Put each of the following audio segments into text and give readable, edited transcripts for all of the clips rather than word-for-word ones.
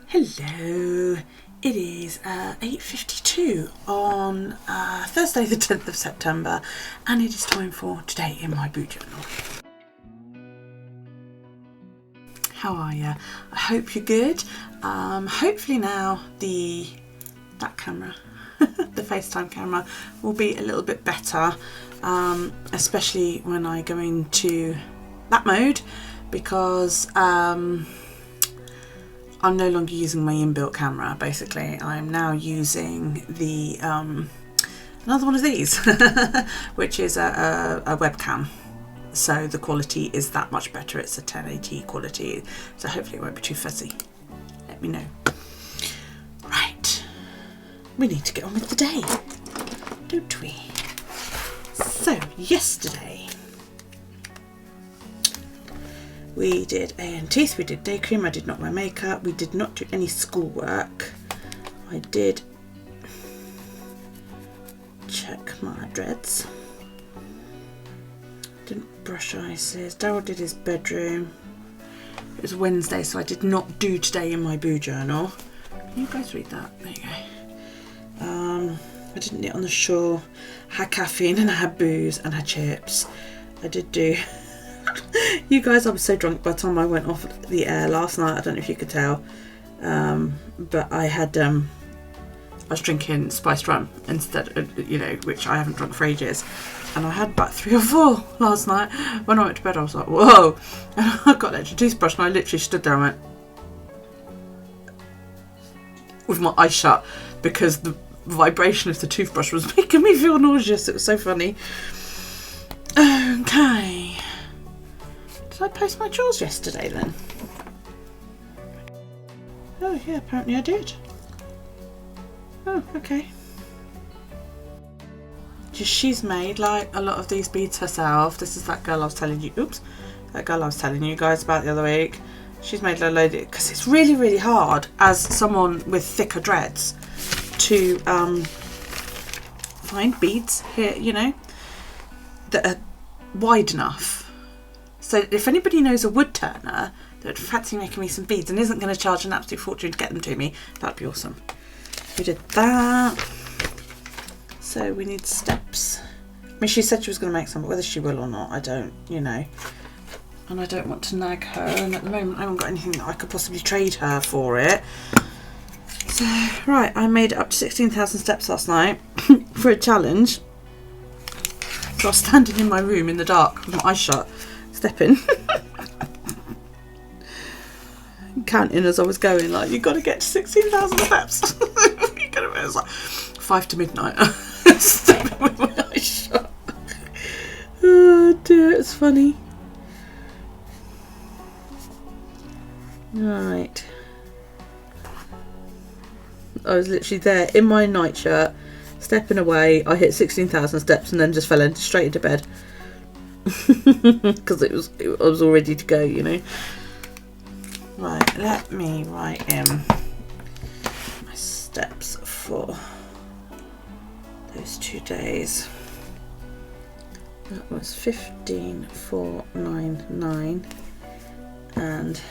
Hello, it is 8:52 on Thursday the 10th of September, and it is time for Today in My Boot Journal. How are you? I hope you're good. Hopefully now that camera, the FaceTime camera, will be a little bit better, especially when I go into that mode, because I'm no longer using my inbuilt camera. Basically, I'm now using the another one of these, which is a webcam. So the quality is that much better. It's a 1080 quality, so hopefully it won't be too fuzzy. Let me know. Right, we need to get on with the day, don't we? So yesterday we did teeth, we did day cream, I did not wear makeup, we did not do any schoolwork. I did check my dreads, didn't brush ices. Daryl did his bedroom. It was Wednesday, so I did not do Today in My Boo Journal. Can you guys read that? There you go. I didn't knit on the shore, had caffeine and I had booze and had chips. I did do you guys, I was so drunk by the time I went off the air last night. I don't know if you could tell, but I was drinking spiced rum instead of, which I haven't drunk for ages, and I had about 3 or 4 last night. When I went to bed I was like, whoa, and I got an extra toothbrush and I literally stood there and went with my eyes shut because the vibration of the toothbrush was making me feel nauseous. It was so funny. Okay, did I post my chores yesterday then? Oh yeah, apparently I did. Oh, okay. She's made like a lot of these beads herself. This is that girl I was telling you, that girl I was telling you guys about the other week. She's made a load of it, because it's really, really hard as someone with thicker dreads to find beads here, that are wide enough. So if anybody knows a wood turner that would fancy making me some beads and isn't going to charge an absolute fortune to get them to me, that'd be awesome. We did that. So we need steps. I mean, she said she was going to make some, but whether she will or not, I don't, and I don't want to nag her, and at the moment I haven't got anything that I could possibly trade her for it. So, right, I made it up to 16,000 steps last night for a challenge. So I was standing in my room in the dark with my eyes shut, stepping, counting as I was going, like, you've got to get to 16,000 steps. It was like 5 to midnight. Stepping with my eyes shut. Oh dear, it's funny. Right. I was literally there in my nightshirt, stepping away. I hit 16,000 steps and then just fell straight into bed. Because I was all ready to go, Right, let me write in my steps for those 2 days. That was 15,499 and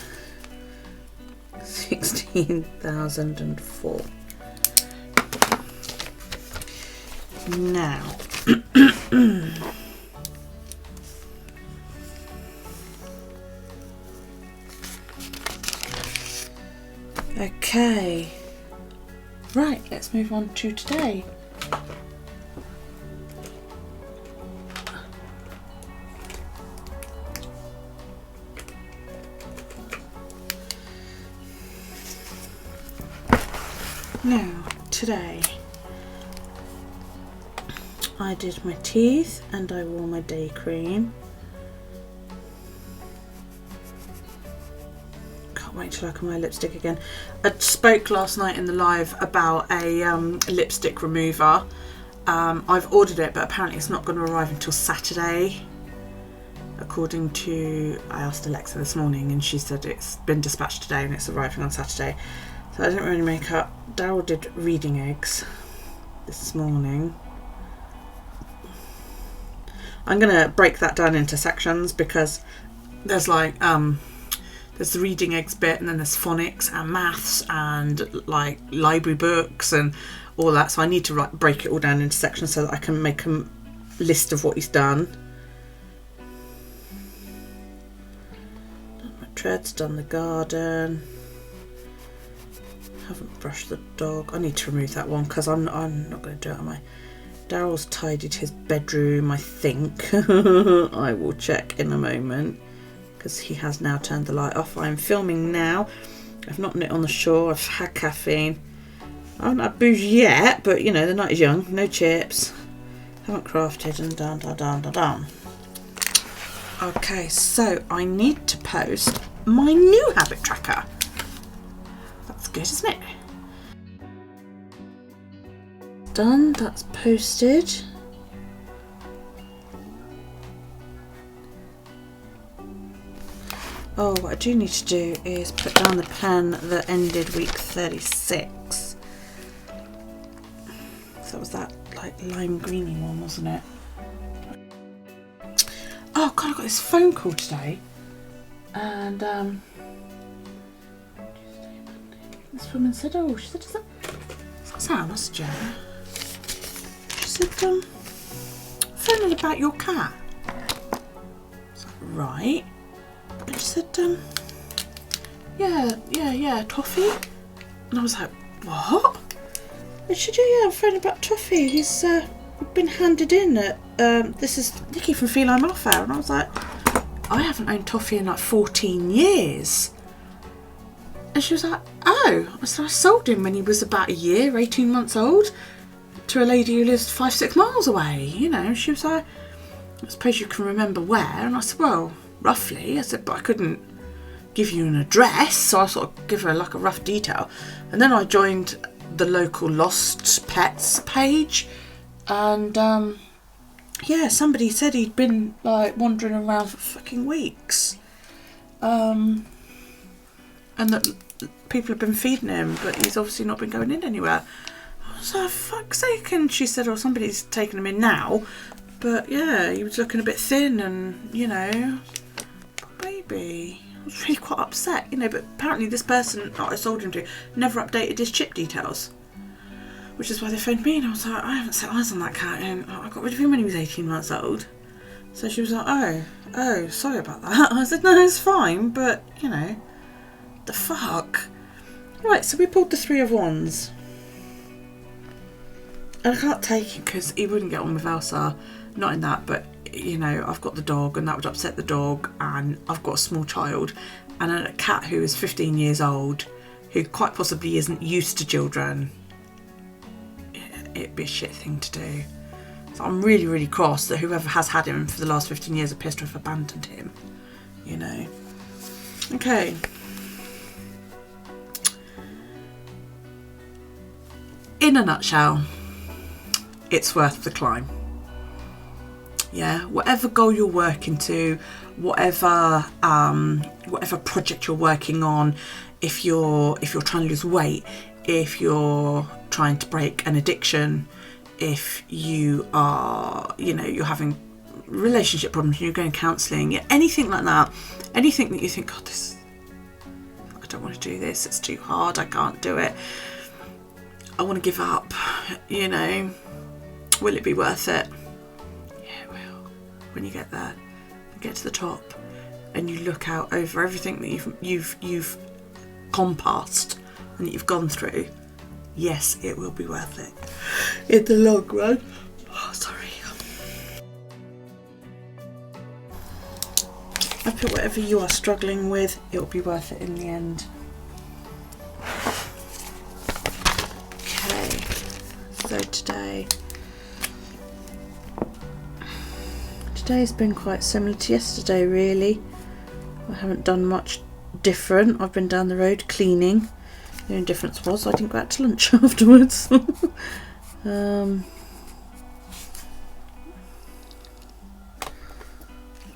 16,004. Now okay, right, let's move on to today. Now, today I did my teeth and I wore my day cream. Can't wait till I can wear lipstick again. I spoke last night in the live about a lipstick remover. I've ordered it, but apparently it's not going to arrive until Saturday. According to, I asked Alexa this morning and she said it's been dispatched today and it's arriving on Saturday. So I didn't wear any makeup. Daryl did reading eggs this morning. I'm going to break that down into sections because there's like there's the reading eggs bit, and then there's phonics and maths and like library books and all that. So I need to break it all down into sections so that I can make a list of what he's done. Done my treads, done the garden. Haven't brushed the dog. I need to remove that one because I'm not going to do it, am I? Daryl's tidied his bedroom, I think. I will check in a moment because he has now turned the light off. I'm filming now. I've not knit on the shore. I've had caffeine. I haven't had booze yet, but you know, the night is young. No chips. Haven't crafted and done. Okay, so I need to post my new habit tracker. That's good, isn't it? Done, that's posted. Oh, what I do need to do is put down the pen that ended week 36. So was that like lime greeny one, wasn't it? Oh god, I got this phone call today, and this woman said, "Oh, she said, is that Sam?" I said, "Yeah." She said, "Phoning about your cat." I was like, "Right." And she said, yeah, Toffee." And I was like, "What?" And she said, "Yeah, I'm phoning about Toffee. He's been handed in at this is Nikki from Feline Welfare." And I was like, "I haven't owned Toffee in like 14 years." And she was like, "Oh." I said, "I sold him when he was about a year, 18 months old, to a lady who lives 5-6 miles away." You know, she was like, "I suppose you can remember where?" And I said, "Well, roughly." I said, "But I couldn't give you an address." So I sort of give her like a rough detail. And then I joined the local lost pets page, and yeah, somebody said he'd been like wandering around for fucking weeks, and that people have been feeding him, but he's obviously not been going in anywhere. I was like, "Fuck's sake." And she said, "Oh, somebody's taken him in now, but yeah, he was looking a bit thin, and you know, baby." I was really quite upset, you know, but apparently this person that I sold him to never updated his chip details, which is why they phoned me. And I was like, "I haven't set eyes on that cat, and I got rid of him when he was 18 months old." So she was like, oh, sorry about that." I said, "No, it's fine, but you know, the fuck." Right, so we pulled the 3 of Wands, and I can't take it because he wouldn't get on with Elsa. Not in that, but you know, I've got the dog, and that would upset the dog, and I've got a small child, and a cat who is 15 years old, who quite possibly isn't used to children. It'd be a shit thing to do. So I'm really, really cross that whoever has had him for the last 15 years appears to have abandoned him, you know. Okay. In a nutshell, it's worth the climb. Yeah, whatever goal you're working to, whatever project you're working on, if you're trying to lose weight, if you're trying to break an addiction, if you are, you know, you're having relationship problems, you're going counselling, yeah, anything like that, anything that you think, "God, I don't want to do this, it's too hard, I can't do it, I want to give up," you know, will it be worth it? Yeah, it will. When you get there, you get to the top, and you look out over everything that you've gone past and that you've gone through. Yes, it will be worth it in the long run. Oh, sorry. I put whatever you are struggling with, it will be worth it in the end. Okay, so today's been quite similar to yesterday, really. I haven't done much different. I've been down the road cleaning. The only difference was I didn't go out to lunch afterwards.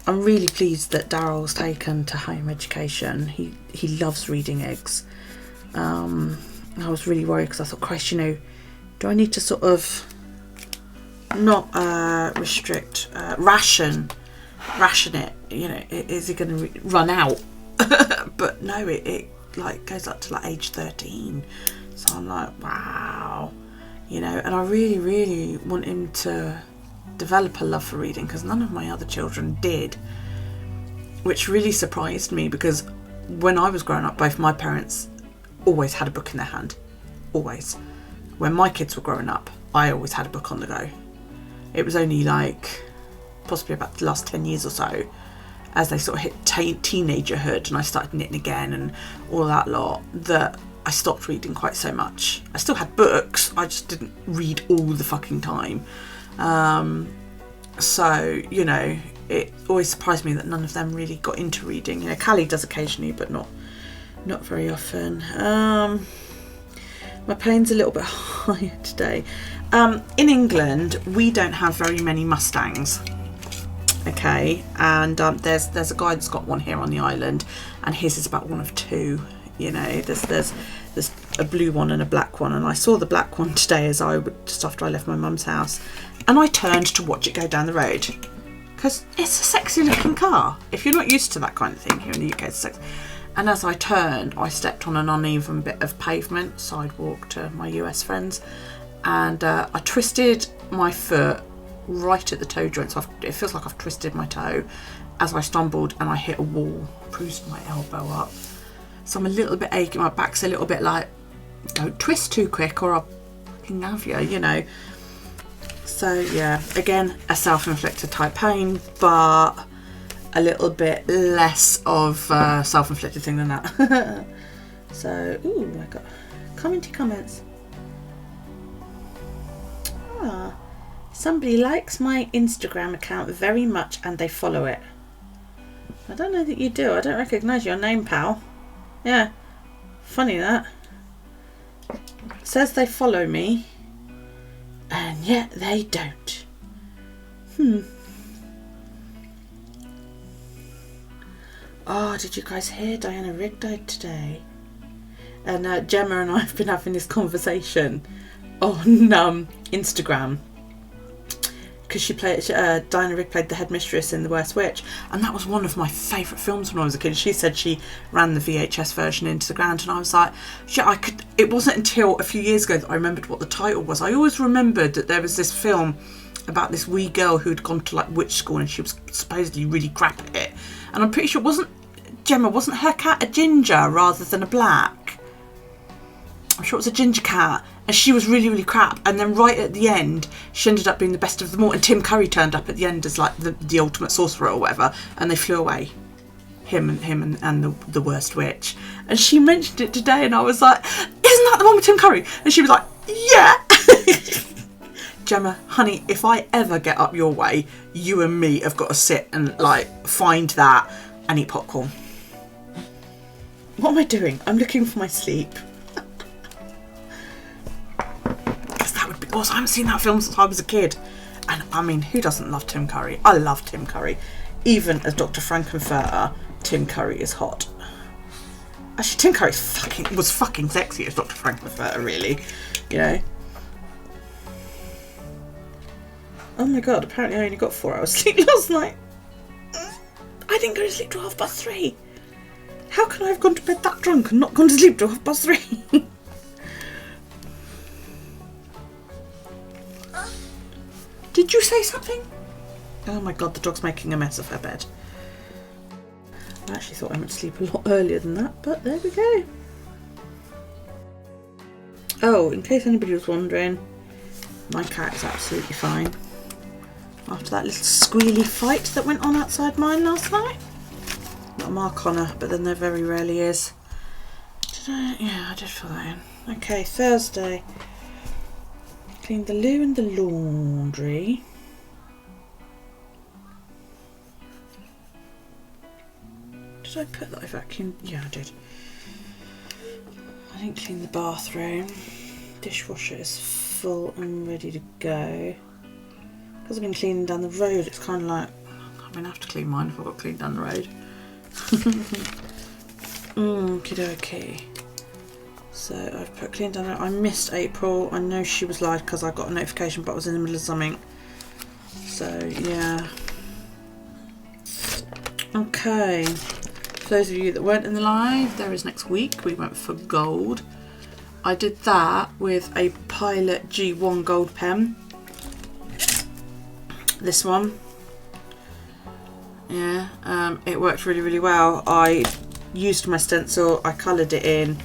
I'm really pleased that Daryl's taken to home education. He loves reading eggs. I was really worried because I thought, Christ, you know, do I need to sort of not restrict, ration it? You know, is he going to run out But no, it like goes up to like age 13. So I'm like, wow, you know, and I really want him to develop a love for reading, because none of my other children did, which really surprised me, because when I was growing up, both my parents always had a book in their hand, always. When my kids were growing up, I always had a book on the go. It was only like possibly about the last 10 years or so, as they sort of hit teenagerhood and I started knitting again and all that lot, that I stopped reading quite so much. I still had books, I just didn't read all the fucking time. So, you know, it always surprised me that none of them really got into reading. You know, Callie does occasionally, but not very often. My pain's a little bit higher today. In England, we don't have very many Mustangs. Okay, and there's a guy that's got one here on the island, and his is about one of two. You know, there's a blue one and a black one, and I saw the black one today just after I left my mum's house, and I turned to watch it go down the road, because it's a sexy looking car. If you're not used to that kind of thing here in the UK, it's sexy. And as I turned, I stepped on an uneven bit of pavement, sidewalk to my US friends, and I twisted my foot right at the toe joint, so it feels like I've twisted my toe as I stumbled, and I hit a wall, bruised my elbow up. So I'm a little bit achy, my back's a little bit like, don't twist too quick or I'll fucking have you, you know. So yeah, again, a self-inflicted type pain, but a little bit less of self-inflicted thing than that. So, ooh, I got comments. Ah, somebody likes my Instagram account very much and they follow it. I don't know that you do. I don't recognise your name, pal. Yeah, funny that. Says they follow me, and yet they don't. Oh, did you guys hear Diana Rigg died today? And Gemma and I have been having this conversation on Instagram, because Diana Rigg played the headmistress in The Worst Witch, and that was one of my favourite films when I was a kid. She said she ran the VHS version into the ground, and I was like, shit, it wasn't until a few years ago that I remembered what the title was. I always remembered that there was this film about this wee girl who'd gone to like witch school, and she was supposedly really crap at it, and I'm pretty sure wasn't her cat a ginger rather than a black? I'm sure it was a ginger cat, and she was really, really crap. And then right at the end, she ended up being the best of them all. And Tim Curry turned up at the end as like the ultimate sorcerer or whatever, and they flew away. Him and the worst witch. And she mentioned it today, and I was like, "Isn't that the one with Tim Curry?" And she was like, "Yeah." Gemma, honey, if I ever get up your way, you and me have got to sit and like find that and eat popcorn. What am I doing? I'm looking for my sleep. Also, I haven't seen that film since I was a kid, and I mean, who doesn't love Tim Curry? I love Tim Curry. Even as Dr. Frankenfurter, Tim Curry is hot. Actually, Tim Curry was fucking sexy as Dr. Frankenfurter, really, you know. Oh my god, apparently I only got 4 hours sleep last night. I didn't go to sleep till 3:30. How can I have gone to bed that drunk and not gone to sleep till 3:30? Did you say something? Oh my god, the dog's making a mess of her bed. I actually thought I went to sleep a lot earlier than that, but there we go. Oh, in case anybody was wondering, my cat is absolutely fine. After that little squealy fight that went on outside mine last night. Not a mark on her, but then there very rarely is. Yeah, I did fill that in. Okay, Thursday. Cleaned the loo and the laundry. Did I put that I vacuumed? Yeah, I did. I didn't clean the bathroom. Dishwasher is full and ready to go. Because I've been cleaning down the road, it's kind of like, I'm going to have to clean mine if I've got to clean down the road. Okie-dokie. So I've put clean down. I missed April. I know she was live because I got a notification, but I was in the middle of something. So yeah. Okay. For those of you that weren't in the live, there is next week. We went for gold. I did that with a Pilot G1 gold pen. This one. Yeah, it worked really, really well. I used my stencil, I coloured it in,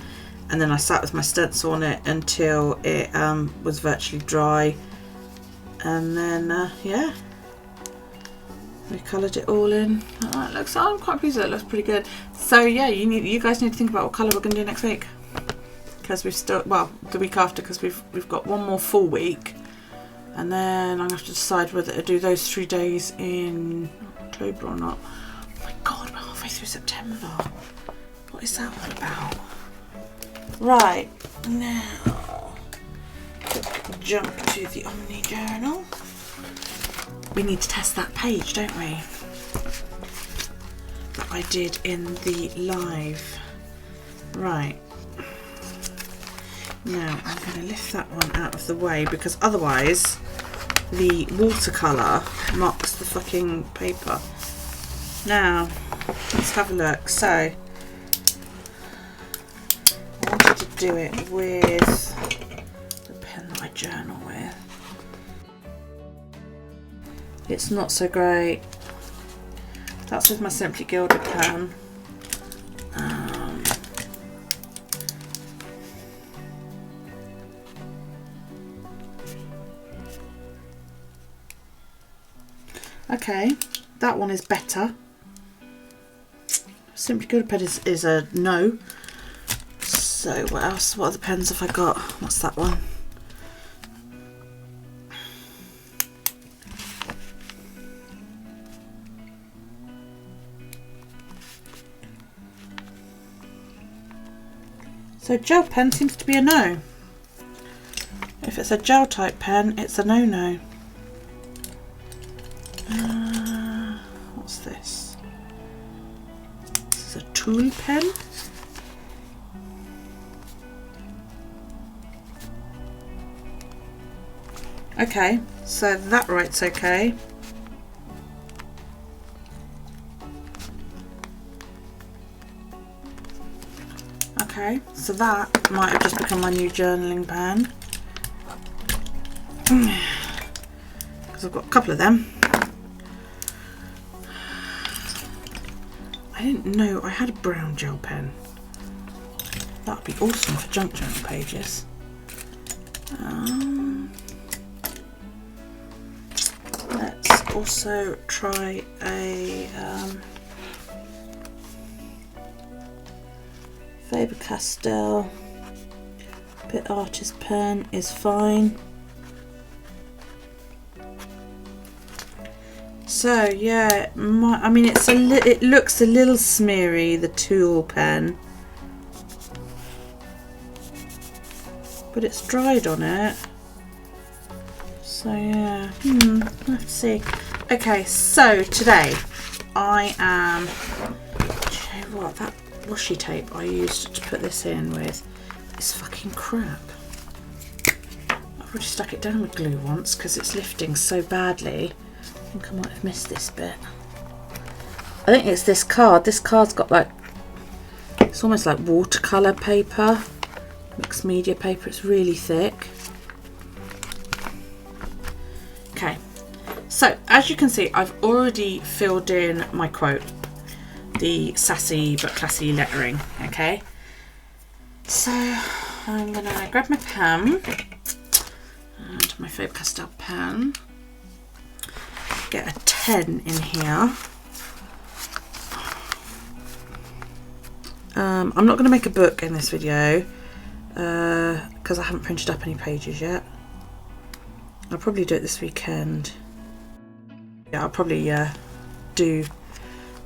and then I sat with my stencil on it until it was virtually dry. And then, yeah, we coloured it all in. It looks, I'm quite pleased with it. It looks pretty good. So yeah, you guys need to think about what colour we're going to do next week, because we've still, well, the week after, because we've got one more full week, and then I'm going to have to decide whether to do those 3 days in October or not. Oh my god, we're halfway through September. What is that all about? Right, now jump to the Omni Journal. We need to test that page, don't we? That I did in the live. Right. Now I'm going to lift that one out of the way, because otherwise the watercolour marks the fucking paper. Now let's have a look. So I wanted to do it with the pen that I journal with. It's not so great. That's with my Simply Gilded pen. Okay, that one is better. Simply Gilded pen is a no. So what else? What other pens have I got? What's that one? So gel pen seems to be a no. If it's a gel type pen, it's a no-no. What's this? This is a tool pen. Okay, so that writes okay. Okay, so that might have just become my new journaling pen. Because I've got a couple of them. I didn't know I had a brown gel pen. That would be awesome for junk journal pages. Let's also try a Faber-Castell Bit Artist pen is fine. So yeah, I mean it looks a little smeary, the tool pen, but it's dried on it. So yeah, let's see. Okay, so today I am. Do you know what, that washi tape I used to put this in with is fucking crap. I've already stuck it down with glue once because it's lifting so badly. I think I might have missed this bit. I think it's this card. This card's got like, it's almost like watercolour paper, mixed media paper. It's really thick. Okay, so as you can see, I've already filled in my quote, the sassy but classy lettering. Okay, so I'm gonna grab my pen and my Faber-Castell pen, get a 10 in here. I'm not going to make a book in this video because I haven't printed up any pages yet. I'll probably do it this weekend. Yeah, I'll probably do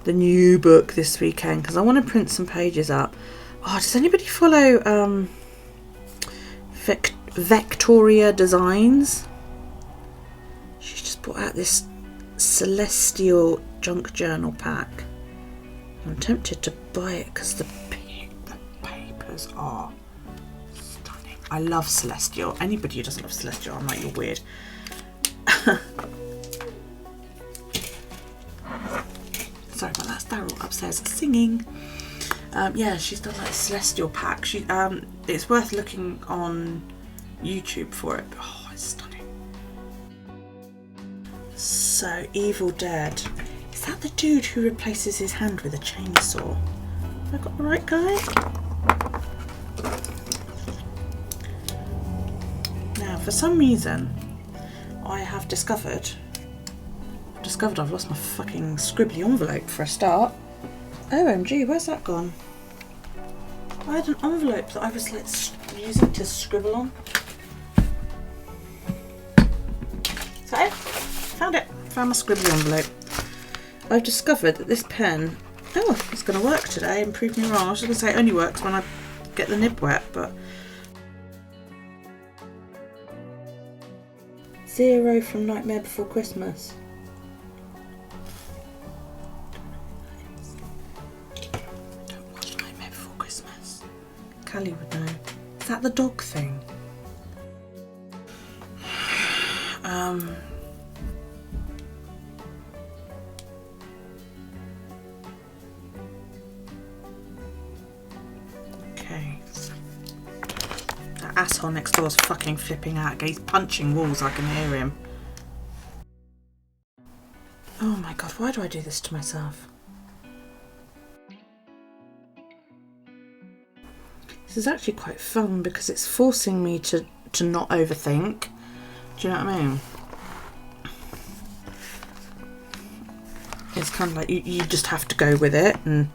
the new book this weekend because I want to print some pages up. Oh, does anybody follow Victoria Designs? She's just brought out this Celestial junk journal pack. I'm tempted to buy it because the papers are stunning. I love Celestial. Anybody who doesn't love Celestial, I'm like, you're weird. Sorry about that, Daryl upstairs singing. Yeah, she's done like a celestial pack. It's worth looking on YouTube for it. Oh, it's stunning. So, Evil Dead. Is that the dude who replaces his hand with a chainsaw? Have I got the right guy? Now, for some reason, I have discovered I've lost my fucking scribbly envelope for a start. OMG, where's that gone? I had an envelope that I was using to scribble on. So, found it. Found my scribbly envelope. I've discovered that this pen, it's going to work today and prove me wrong. I was just going to say it only works when I get the nib wet, but 0 from Nightmare Before Christmas. Don't watch Nightmare Before Christmas. Callie would know. Is that the dog thing? Okay. That asshole next door is fucking flipping out. He's punching walls, I can hear him. Oh my god, why do I do this to myself? This is actually quite fun because it's forcing me to not overthink. Do you know what I mean? It's kind of like you just have to go with it and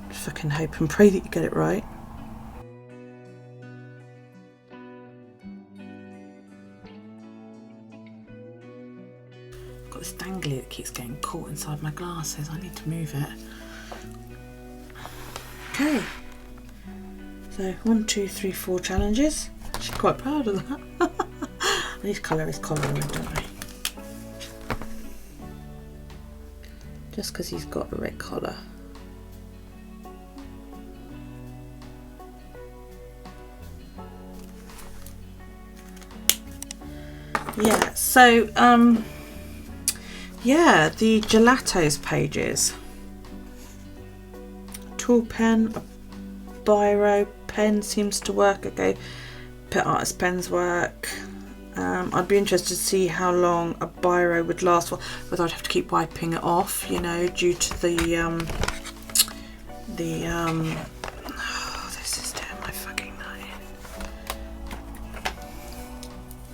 fucking hope and pray that you get it right. Got this dangly that keeps getting caught inside my glasses. I need to move it. Okay. So 1, 2, 3, 4 challenges. Actually quite proud of that. I need to colour his collar in, don't I? Just because he's got a red collar. Yeah, so yeah, the gelatos pages. Tool pen, a biro pen seems to work. Okay, pet artist pens work. I'd be interested to see how long a biro would last for, whether I'd have to keep wiping it off, you know, due to the oh, this is doing my fucking night.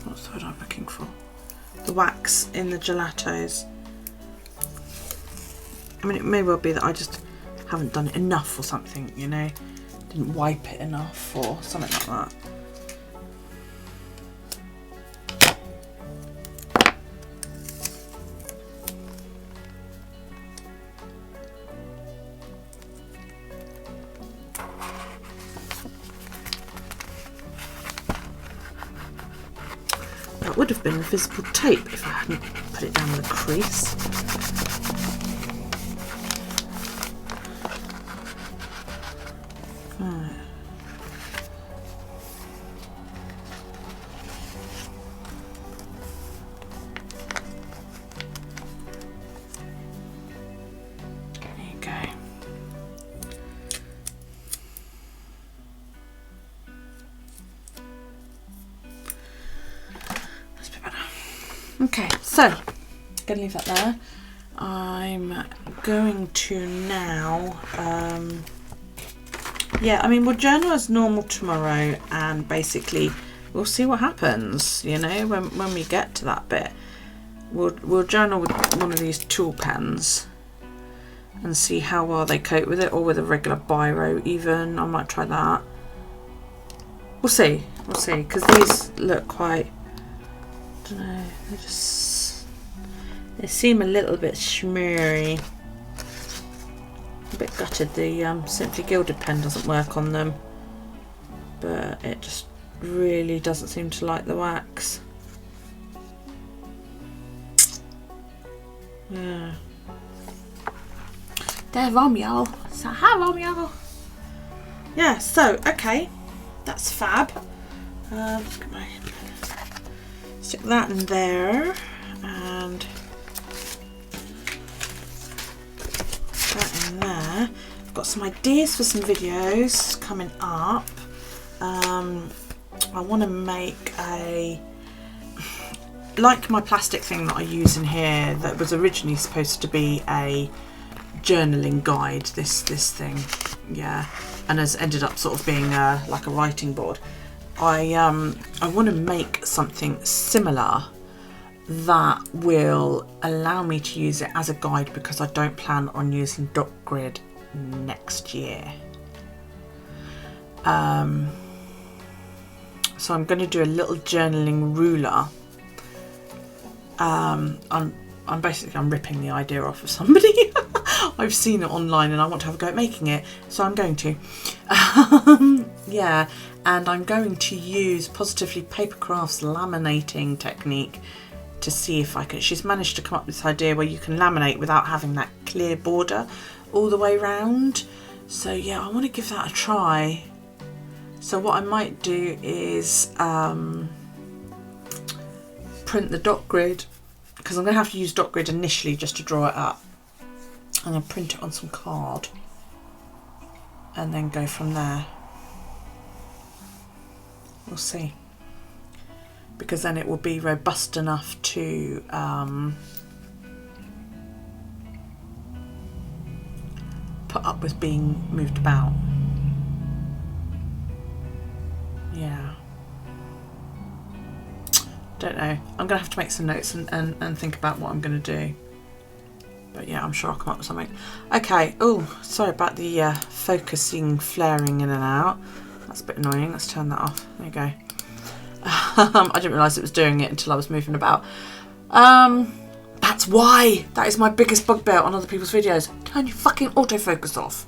What's the word I'm looking for? The wax in the gelatos. I mean, it may well be that I just haven't done it enough or something, you know, didn't wipe it enough or something like that. That would have been invisible tape if I hadn't put it down the crease. Right. There you go. Okay, so gonna leave that there. I'm going to now yeah, I mean, we'll journal as normal tomorrow and basically we'll see what happens, you know, when we get to that bit. We'll journal with one of these tool pens and see how well they cope with it, or with a regular biro even. I might try that. We'll see, because these look quite, I don't know, they seem a little bit schmeary. A bit gutted the Simply Gilded pen doesn't work on them, but it just really doesn't seem to like the wax. Yeah. There, Romeo. So hi, Romeo. Yeah. So okay, that's fab. Let's get my stick that in there and that in there. got some ideas for some videos coming up. I want to make like my plastic thing that I use in here that was originally supposed to be a journaling guide, this thing, yeah, and has ended up sort of being like a writing board. I want to make something similar that will allow me to use it as a guide, because I don't plan on using dot grid next year. So I'm going to do a little journaling ruler. I'm ripping the idea off of somebody. I've seen it online and I want to have a go at making it, so I'm going to. Yeah, and I'm going to use Positively Paper Crafts laminating technique to see if I can. She's managed to come up with this idea where you can laminate without having that clear border all the way round. So yeah, I want to give that a try. So what I might do is print the dot grid, because I'm going to have to use dot grid initially just to draw it up. I'm going to print it on some card and then go from there. We'll see, because then it will be robust enough to put up with being moved about. Yeah, don't know. I'm gonna have to make some notes and think about what I'm gonna do. But yeah, I'm sure I'll come up with something. Okay. Oh, sorry about the focusing flaring in and out. That's a bit annoying. Let's turn that off. There you go. I didn't realise it was doing it until I was moving about. That's why. That is my biggest bugbear on other people's videos. Turn your fucking autofocus off.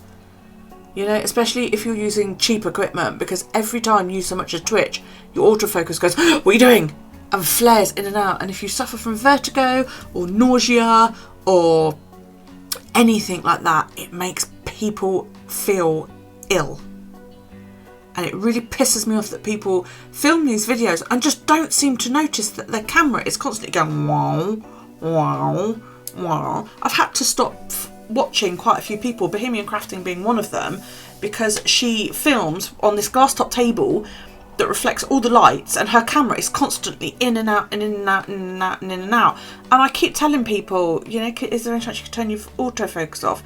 You know, especially if you're using cheap equipment, because every time you so much as twitch, your autofocus goes, what are you doing? And flares in and out. And if you suffer from vertigo or nausea or anything like that, it makes people feel ill. And it really pisses me off that people film these videos and just don't seem to notice that their camera is constantly going wow, wow, wow. I've had to stop watching quite a few people, Bohemian Crafting being one of them, because she films on this glass top table that reflects all the lights, and her camera is constantly in and out and in and out and in and out and in and out. And I keep telling people, you know, is there any chance you can turn your autofocus off?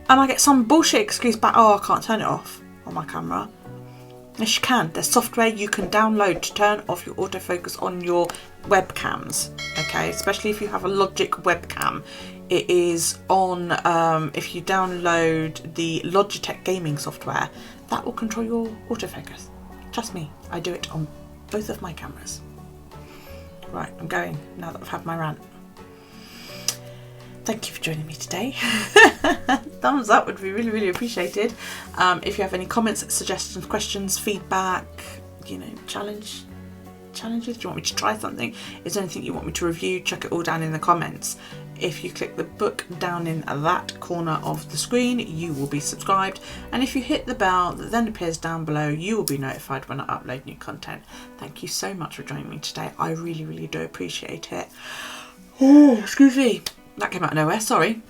And I get some bullshit excuse back, oh, I can't turn it off on my camera. Yes, you can. There's software you can download to turn off your autofocus on your webcams, okay? Especially if you have a Logic webcam. It is on, if you download the Logitech gaming software, that will control your autofocus. Trust me, I do it on both of my cameras. Right, I'm going now that I've had my rant. Thank you for joining me today. Thumbs up would be really, really appreciated. If you have any comments, suggestions, questions, feedback, you know, challenges, do you want me to try something? Is there anything you want me to review? Chuck it all down in the comments. If you click the book down in that corner of the screen, you will be subscribed. And if you hit the bell that then appears down below, you will be notified when I upload new content. Thank you so much for joining me today. I really, really do appreciate it. Oh, excuse me. That came out of nowhere, sorry.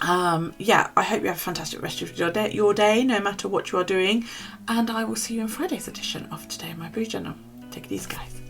Yeah, I hope you have a fantastic rest of your day, no matter what you are doing. And I will see you in Friday's edition of Today in My Brew Journal. Take it easy, guys.